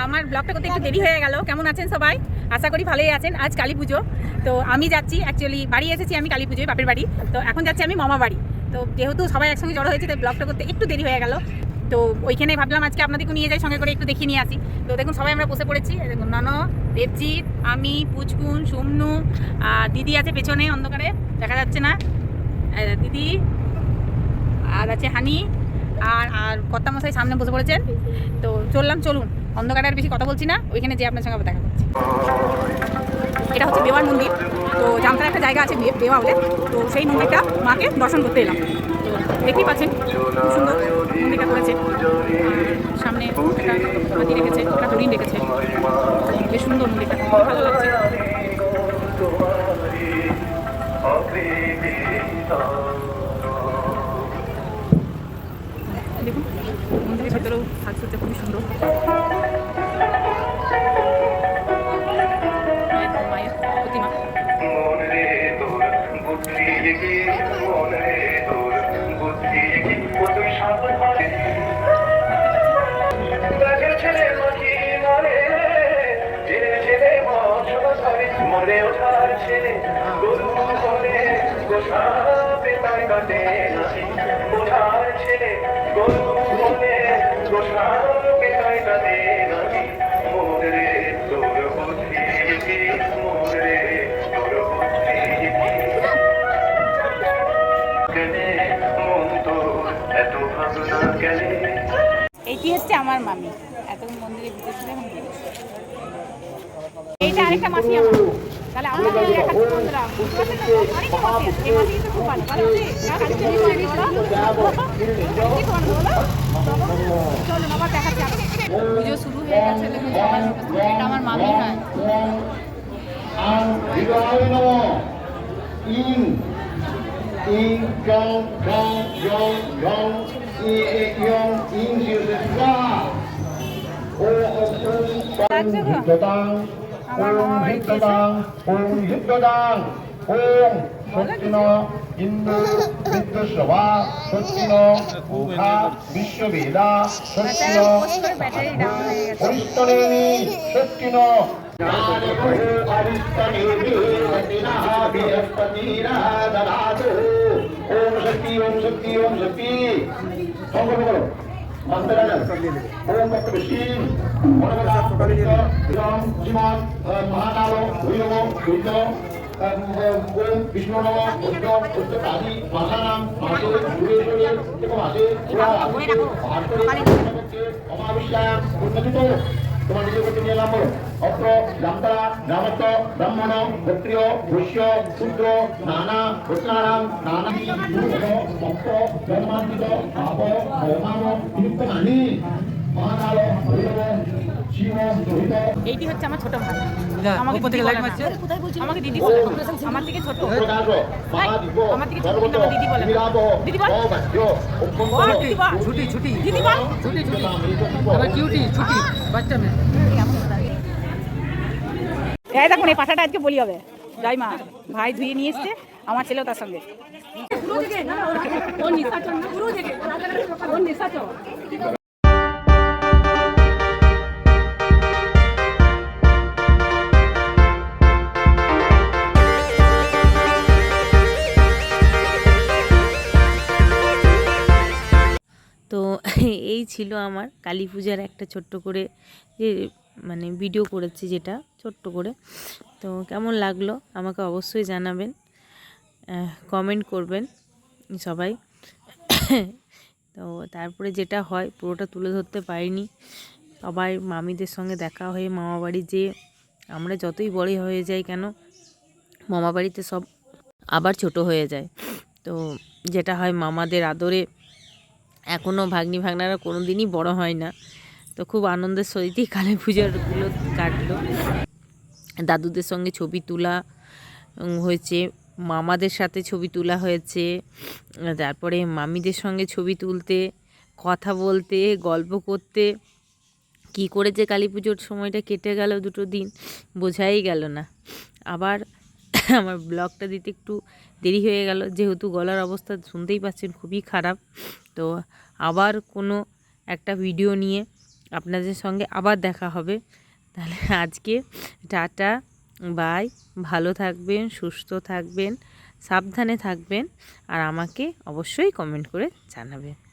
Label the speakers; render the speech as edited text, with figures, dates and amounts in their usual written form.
Speaker 1: আমার ব্লগটা করতে একটু দেরি হয়ে গেল। কেমন আছেন সবাই? আশা করি ভালোই আছেন। আজ কালী পুজো, তো আমি যাচ্ছি, অ্যাকচুয়ালি বাড়ি এসেছি আমি কালী পুজোয়, বাপের বাড়ি। তো এখন যাচ্ছি আমি মামা বাড়ি। তো যেহেতু সবাই একসঙ্গে জড়ো হয়েছে, তাই ব্লগটা করতে একটু দেরি হয়ে গেল। তো ওইখানে ভাবলাম আজকে আপনাদেরকে নিয়ে যাই, সঙ্গে করে একটু দেখিয়ে নিয়ে আসি। তো দেখুন সবাই আমরা বসে পড়েছি। দেখুন নন, দেবজিৎ, আমি, পুচকুন, সোমনু, দিদি আছে পেছনে অন্ধকারে দেখা যাচ্ছে না, দিদি, আর আছে হানি, আর কর্তামশাই সামনে বসে পড়েছেন। তো চলুন অন্ধকারে আর বেশি কথা বলছি না, ওইখানে যে আপনার সঙ্গে দেখা করছি। এটা হচ্ছে বেওয়ার মন্দির। তো জামতার একটা জায়গা আছে বেওয়া বলে, তো সেই মন্দিরটা মাকে দর্শন করতে এলাম। তো দেখতেই পাচ্ছেন খুব সুন্দর মন্দিরটা করেছে। সামনে একটা হাতি রেখেছে, একটা হরিণ রেখেছে, বেশ সুন্দর মন্দিরটা, খুব ভালো লাগছে। দেখুন মন্দিরের ভেতরেও সাজসজ্জা খুবই সুন্দর। মায়ের প্রতিমা। এইটি হচ্ছে আমার মামি, এত মন্দিরের ভিতরে ছিল এখন দিয়ে দিচ্ছে। এইটা আরেকটা মাসি আমার। তাহলে আপনাদের দেখাচ্ছি বন্ধুরা, অনেকটা মাসি আছে। এই মাসি কিন্তু খুব ভালো ভালো আছে। চলুন আবার দেখাচ্ছি। পুজো শুরু হয়ে গেছে, দেখুন সবাই সমস্ত। এটা আমার মামি হয়।
Speaker 2: ইন্দু বিদ্যুৎসভা সত্যিন মুখা বিশ্ববেদা সত্যিন পরিস্তনেমি সত্যিন ওম শক্তি ওম শক্তি ওম শক্তি সংকল্প করো। ওম ভক্তবেশীন মনোবলা পবিত্র ইদম শ্রীমৎ মহাকাল ভৈরব বৈদ্য ওম বিষ্ণু নম বৈদ্য কালী মাসানাম মাসে দুরেশ্বরে মাসে অমাবিশ্যাম উন্নতিত। তোমার নিজের করতে নিয়ে এলাম বলো। অত্র জামতারা গ্রামত্ব ব্রাহ্মণ ক্ষত্রিয় বৈশ্য শূদ্র নানা রত্নারাম নানা ভক্ত ধর্মান্বিত পাপ ভৌমান বিলুপ্ত নানি মহাকাল ভৈরব শিব রহিত।
Speaker 1: এইটি হচ্ছে আমার ছোট ভাই। আমাকে দিদি বলে না, আমাকে দিদি বলে। আমার থেকে ছোট, আমার থেকে ছোট, কিন্তু আমার দিদি বলে না। দিদি বল, ছুটি ছুটি দিদি বল, ছুটি ছুটি আমার কিউটি ছুটি বাচ্চা মেয়ে। এই দেখুন এই পাঠাটা আজকে বলি হবে। জয় মা। ভাই ধুয়ে নিয়ে এসছে, আমার ছেলেও তার সঙ্গে।
Speaker 3: তো এই ছিল আমার কালী পূজার একটা ছোট্ট করে যে মানে ভিডিও করেছি, যেটা ছোট্ট করে। তো কেমন লাগলো আমাকে অবশ্যই জানাবেন, কমেন্ট করবেন সবাই। তো তারপরে যেটা হয় পুরোটা তুলে ধরতে পারিনি। সবাই মামিদের সঙ্গে দেখা হয়ে মামা বাড়ি, যে আমরা যতই বড় হয়ে যাই কেন মামা বাড়িতে সব আবার ছোট হয়ে যায়। তো যেটা হয় মামাদের আদরে এখনও ভাগ্নি ভাগনারা কোনো দিনই বড়ো হয় না। তো খুব আনন্দের সহিতই কালী পূজারগুলো কাটলো। দাদুদের সঙ্গে ছবি তোলা হয়েছে, মামাদের সাথে ছবি তোলা হয়েছে, তারপরে মামিদের সঙ্গে ছবি তুলতে, কথা বলতে, গল্প করতে কি করে যে কালী পুজোর সময়টা কেটে গেল দুটো দিন বোঝাই গেল না। আবার আমার ব্লগটা দিতে একটু দেরি হয়ে গেল, যেহেতু গলার অবস্থা শুনতেই পাচ্ছেন খুবই খারাপ। তো আবার কোনো একটা ভিডিও নিয়ে আপনাদের সঙ্গে আবার দেখা হবে। তাহলে আজকে টাটা, বাই। ভালো থাকবেন, সুস্থ থাকবেন, সাবধানে থাকবেন, আর আমাকে অবশ্যই কমেন্ট করে জানাবেন।